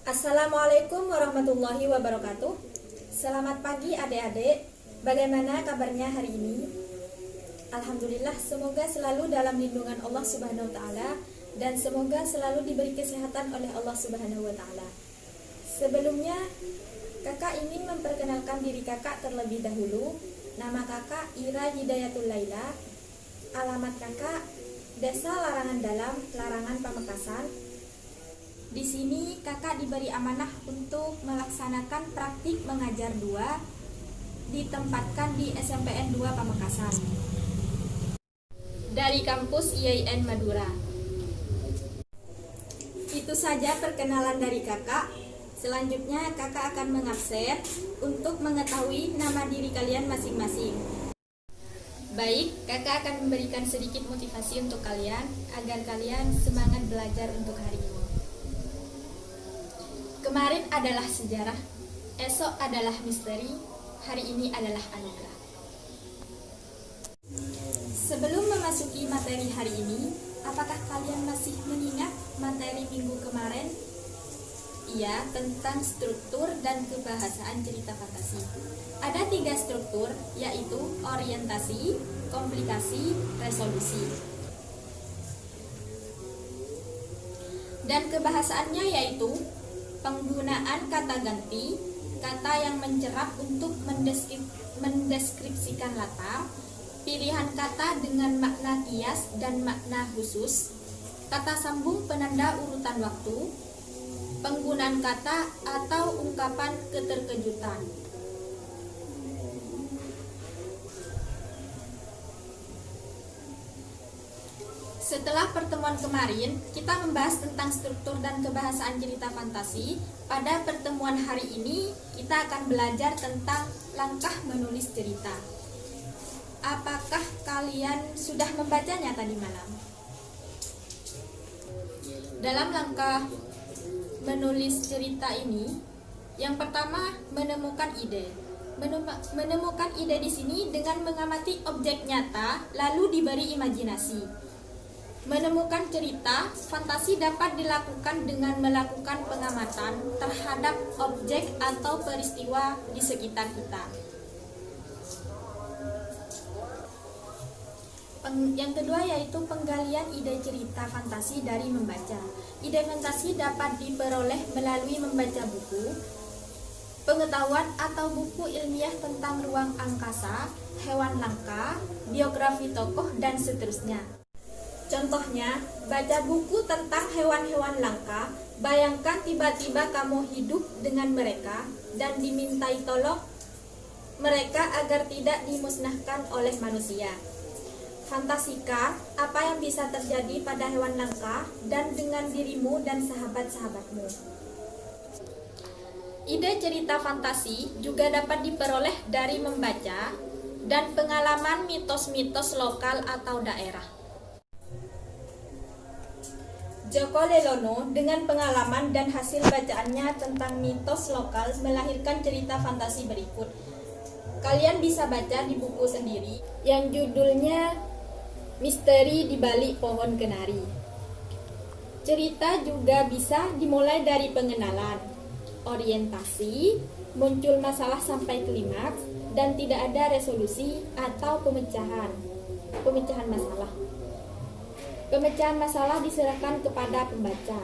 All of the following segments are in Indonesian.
Assalamualaikum warahmatullahi wabarakatuh. Selamat pagi adik-adik. Bagaimana kabarnya hari ini? Alhamdulillah, semoga selalu dalam lindungan Allah Subhanahu wa taala dan semoga selalu diberi kesehatan oleh Allah Subhanahu wa taala. Sebelumnya, kakak ingin memperkenalkan diri kakak terlebih dahulu. Nama kakak Ira Hidayatul Laila. Alamat kakak Desa Larangan Dalam, Larangan Pamekasan. Di sini kakak diberi amanah untuk melaksanakan praktik mengajar 2 ditempatkan di SMPN 2 Pamekasan dari kampus IAIN Madura. Itu saja perkenalan dari kakak. Selanjutnya kakak akan mengabsen untuk mengetahui nama diri kalian masing-masing. Baik, kakak akan memberikan sedikit motivasi untuk kalian agar kalian semangat belajar untuk hari ini. Kemarin adalah sejarah, esok adalah misteri, hari ini adalah anugerah. Sebelum memasuki materi hari ini, apakah kalian masih mengingat materi minggu kemarin? Iya, tentang struktur dan kebahasaan cerita fantasi. Ada 3 struktur, yaitu orientasi, komplikasi, resolusi. Dan kebahasaannya yaitu penggunaan kata ganti, kata yang mencerap untuk mendeskripsikan latar, pilihan kata dengan makna kias dan makna khusus, kata sambung penanda urutan waktu, penggunaan kata atau ungkapan keterkejutan. Setelah pertemuan kemarin, kita membahas tentang struktur dan kebahasaan cerita fantasi. Pada pertemuan hari ini, kita akan belajar tentang langkah menulis cerita. Apakah kalian sudah membacanya tadi malam? Dalam langkah menulis cerita ini, yang pertama menemukan ide. Menemukan ide di sini dengan mengamati objek nyata, lalu diberi imajinasi. Menemukan cerita, fantasi dapat dilakukan dengan melakukan pengamatan terhadap objek atau peristiwa di sekitar kita. Yang kedua yaitu penggalian ide cerita fantasi dari membaca. Ide fantasi dapat diperoleh melalui membaca buku, pengetahuan atau buku ilmiah tentang ruang angkasa, hewan langka, biografi tokoh, dan seterusnya. Contohnya, baca buku tentang hewan-hewan langka, bayangkan tiba-tiba kamu hidup dengan mereka dan dimintai tolong mereka agar tidak dimusnahkan oleh manusia. Fantasikan apa yang bisa terjadi pada hewan langka dan dengan dirimu dan sahabat-sahabatmu. Ide cerita fantasi juga dapat diperoleh dari membaca dan pengalaman mitos-mitos lokal atau daerah. Joko Lelono dengan pengalaman dan hasil bacaannya tentang mitos lokal melahirkan cerita fantasi berikut. Kalian bisa baca di buku sendiri yang judulnya Misteri di Balik Pohon Kenari. Cerita juga bisa dimulai dari pengenalan, orientasi, muncul masalah sampai klimaks, dan tidak ada resolusi atau pemecahan masalah. Pemecahan masalah diserahkan kepada pembaca.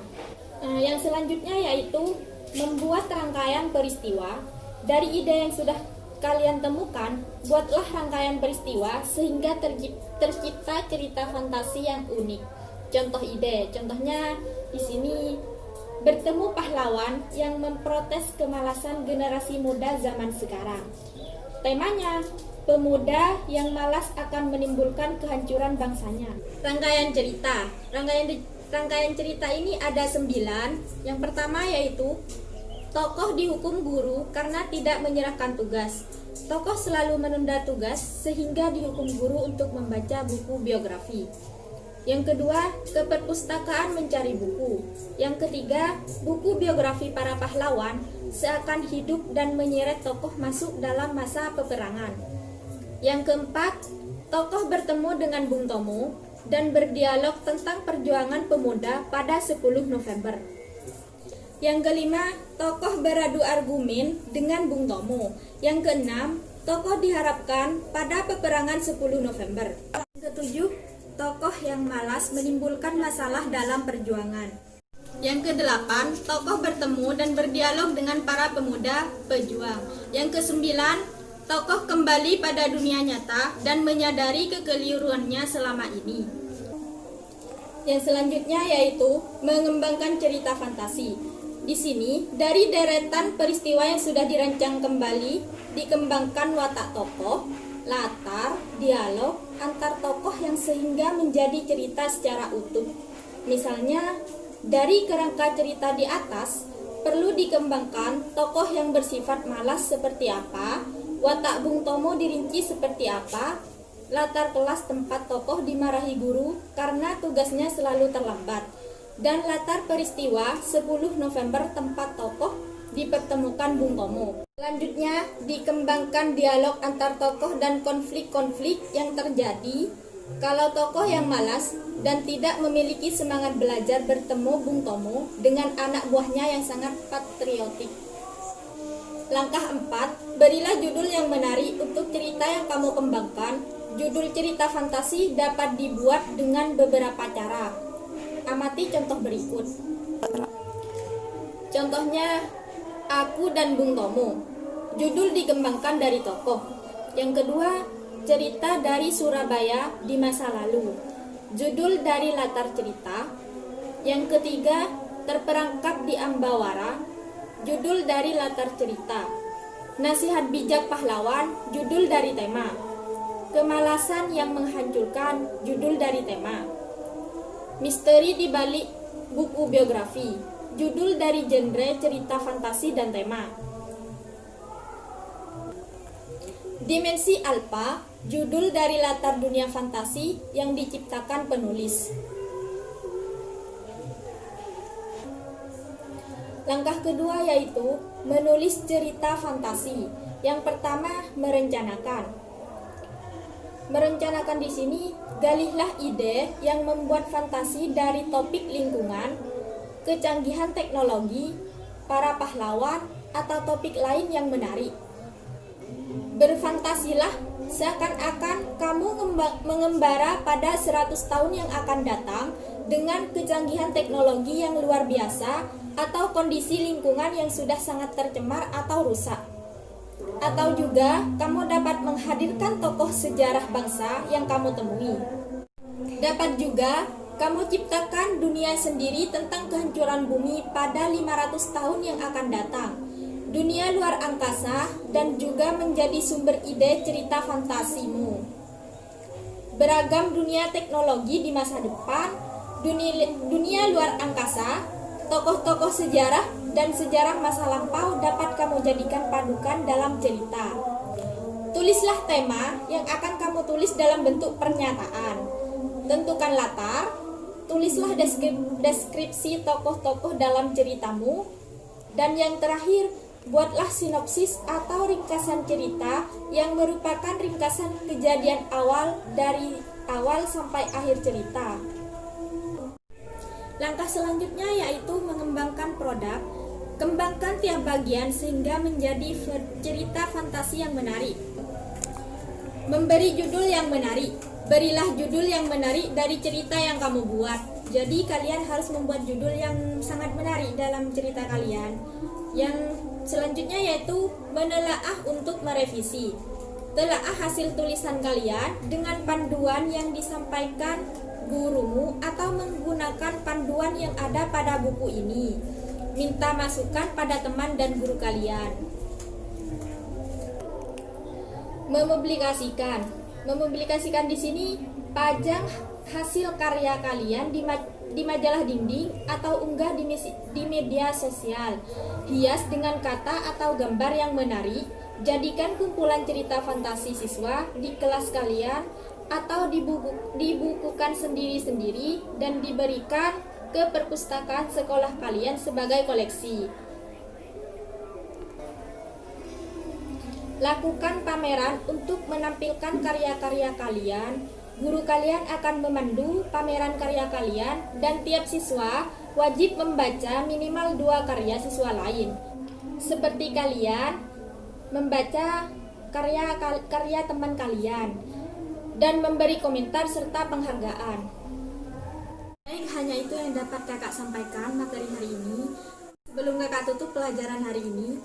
Yang selanjutnya yaitu membuat rangkaian peristiwa. Dari ide yang sudah kalian temukan, buatlah rangkaian peristiwa sehingga tercipta cerita fantasi yang unik. Contoh ide, contohnya di sini bertemu pahlawan yang memprotes kemalasan generasi muda zaman sekarang. Temanya pemuda yang malas akan menimbulkan kehancuran bangsanya. Rangkaian cerita. Rangkaian cerita ini ada 9. Yang pertama yaitu tokoh dihukum guru karena tidak menyerahkan tugas. Tokoh selalu menunda tugas sehingga dihukum guru untuk membaca buku biografi. Yang kedua, ke perpustakaan mencari buku. Yang ketiga, buku biografi para pahlawan seakan hidup dan menyeret tokoh masuk dalam masa peperangan. Yang keempat, tokoh bertemu dengan Bung Tomo dan berdialog tentang perjuangan pemuda pada 10 November. Yang kelima, tokoh beradu argumen dengan Bung Tomo. Yang keenam, tokoh diharapkan pada peperangan 10 November. Yang ketujuh, tokoh yang malas menimbulkan masalah dalam perjuangan. Yang kedelapan, tokoh bertemu dan berdialog dengan para pemuda pejuang. Yang kesembilan, tokoh kembali pada dunia nyata dan menyadari kekeliruannya selama ini. Yang selanjutnya yaitu mengembangkan cerita fantasi. Di sini, dari deretan peristiwa yang sudah dirancang kembali, dikembangkan watak tokoh, latar, dialog, antar tokoh yang sehingga menjadi cerita secara utuh. Misalnya, dari kerangka cerita di atas, perlu dikembangkan tokoh yang bersifat malas seperti apa, watak Bung Tomo dirinci seperti apa, latar kelas tempat tokoh dimarahi guru karena tugasnya selalu terlambat, dan latar peristiwa 10 November tempat tokoh dipertemukan Bung Tomo. Selanjutnya, dikembangkan dialog antar tokoh dan konflik-konflik yang terjadi kalau tokoh yang malas dan tidak memiliki semangat belajar bertemu Bung Tomo dengan anak buahnya yang sangat patriotik. Langkah 4, berilah judul yang menarik untuk cerita yang kamu kembangkan. Judul cerita fantasi dapat dibuat dengan beberapa cara. Amati contoh berikut. Contohnya, Aku dan Bung Tomo. Judul dikembangkan dari tokoh. Yang kedua, cerita dari Surabaya di masa lalu. Judul dari latar cerita. Yang ketiga, terperangkap di Ambawara. Judul dari latar cerita. Nasihat bijak pahlawan. Judul dari tema. Kemalasan yang menghancurkan. Judul dari tema. Misteri di balik buku biografi. Judul dari genre cerita fantasi dan tema. Dimensi alfa. Judul dari latar dunia fantasi yang diciptakan penulis. Langkah kedua yaitu menulis cerita fantasi. Yang pertama, merencanakan. Merencanakan di sini, galihlah ide yang membuat fantasi dari topik lingkungan, kecanggihan teknologi, para pahlawan, atau topik lain yang menarik. Berfantasilah seakan-akan kamu mengembara pada 100 tahun yang akan datang dengan kecanggihan teknologi yang luar biasa atau kondisi lingkungan yang sudah sangat tercemar atau rusak. Atau juga kamu dapat menghadirkan tokoh sejarah bangsa yang kamu temui. Dapat juga kamu ciptakan dunia sendiri tentang kehancuran bumi pada 500 tahun yang akan datang. Dunia luar angkasa dan juga menjadi sumber ide cerita fantasimu. Beragam dunia teknologi di masa depan, dunia luar angkasa, tokoh-tokoh sejarah dan sejarah masa lampau dapat kamu jadikan padukan dalam cerita. Tulislah tema yang akan kamu tulis dalam bentuk pernyataan. Tentukan latar, tulislah deskripsi tokoh-tokoh dalam ceritamu. Dan yang terakhir, buatlah sinopsis atau ringkasan cerita yang merupakan ringkasan kejadian awal dari awal sampai akhir cerita. Langkah selanjutnya yaitu mengembangkan produk. Kembangkan tiap bagian sehingga menjadi cerita fantasi yang menarik. Memberi judul yang menarik. Berilah judul yang menarik dari cerita yang kamu buat. Jadi kalian harus membuat judul yang sangat menarik dalam cerita kalian. Yang selanjutnya yaitu menelaah untuk merevisi. Telaah hasil tulisan kalian dengan panduan yang disampaikan gurumu atau menggunakan panduan yang ada pada buku ini. Minta masukan pada teman dan guru kalian. Mempublikasikan. Mempublikasikan di sini pajang hasil karya kalian di majalah dinding atau unggah di media sosial. Hias dengan kata atau gambar yang menarik. Jadikan kumpulan cerita fantasi siswa di kelas kalian atau dibukukan sendiri-sendiri dan diberikan ke perpustakaan sekolah kalian sebagai koleksi. Lakukan pameran untuk menampilkan karya-karya kalian. Guru kalian akan memandu pameran karya kalian dan tiap siswa wajib membaca minimal 2 karya siswa lain. Seperti kalian membaca karya teman kalian dan memberi komentar serta penghargaan. Baik, hanya itu yang dapat kakak sampaikan materi hari ini. Sebelum kakak tutup pelajaran hari ini,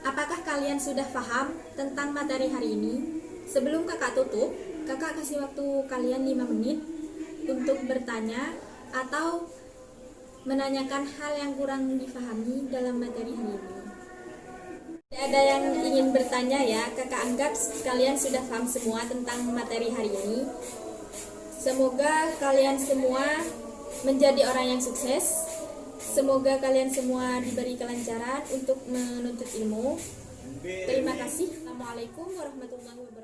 apakah kalian sudah paham tentang materi hari ini? Sebelum kakak tutup, kakak kasih waktu kalian 5 menit untuk bertanya atau menanyakan hal yang kurang dipahami dalam materi hari ini. Tidak ada yang ingin bertanya ya, kakak anggap kalian sudah paham semua tentang materi hari ini. Semoga kalian semua menjadi orang yang sukses. Semoga kalian semua diberi kelancaran untuk menuntut ilmu. Terima kasih. Assalamualaikum warahmatullahi wabarakatuh.